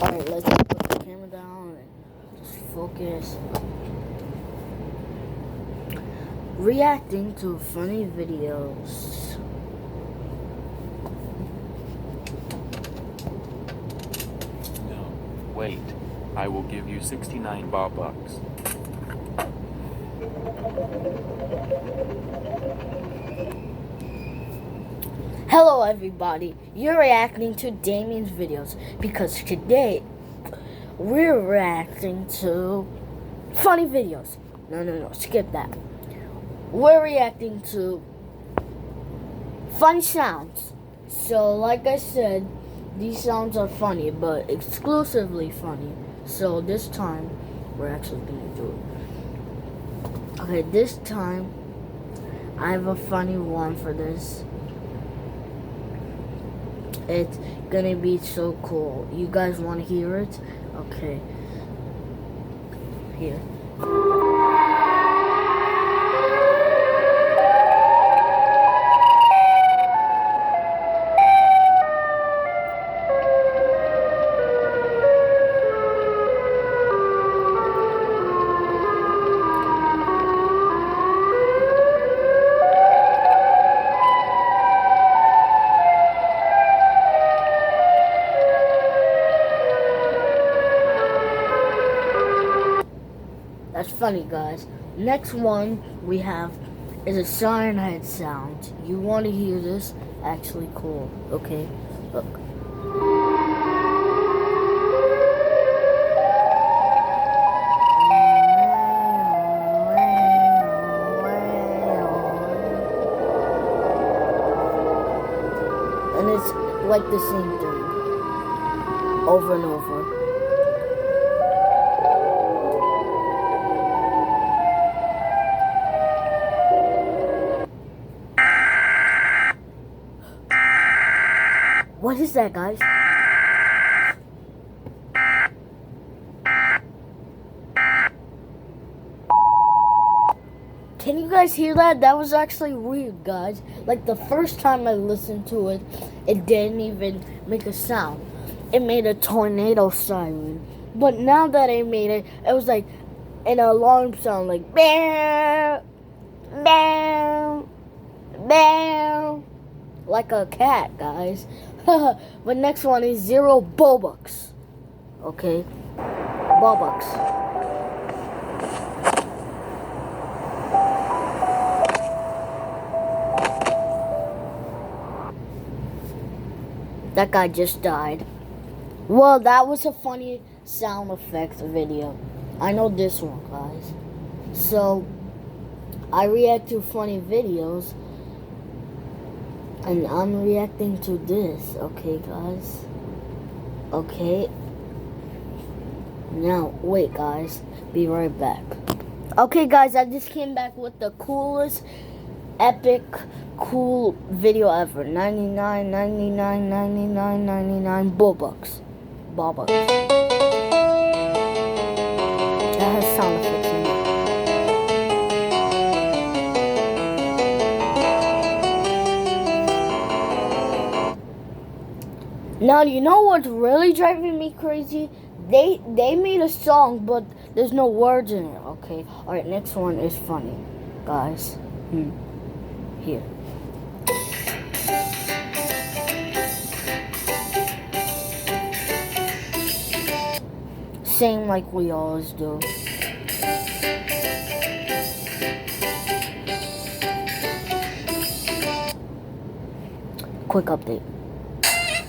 Alright, let's put the camera down and just focus. Reacting to funny videos. No, wait. I will give you 69 Bob-Bucks. Hello everybody, you're reacting to Damien's videos because today we're reacting to funny videos. No, skip that. We're reacting to funny sounds. So like I said, these sounds are funny, but exclusively funny. So this time, we're actually gonna do it. Okay, this time, I have a funny one for this. It's gonna be so cool. You guys wanna hear it? Okay. Here. That's funny, guys. Next one we have is a siren head sound. You want to hear this? Actually cool. Okay, look. And it's like the same thing over and over. What is that, guys? Can you guys hear that? That was actually weird, guys. Like the first time I listened to it, it didn't even make a sound. It made a tornado siren. But now that I made it, it was like an alarm sound, like bam, bam, bam, like a cat, guys. But next one is 0 Bob-Bucks. Okay, Bob-Bucks. That guy just died. Well, that was a funny sound effects video. I know this one, guys. So, I react to funny videos. And I'm reacting to this, okay, guys? Okay. Now, wait, guys. Be right back. Okay, guys, I just came back with the coolest, epic, cool video ever. 99, 99, 99, 99 Bob-Bucks. Bob-Bucks. That has sound effects in it. Now, you know what's really driving me crazy? They made a song, but there's no words in it, okay? Alright, next one is funny, guys. Here. Same like we always do. Quick update.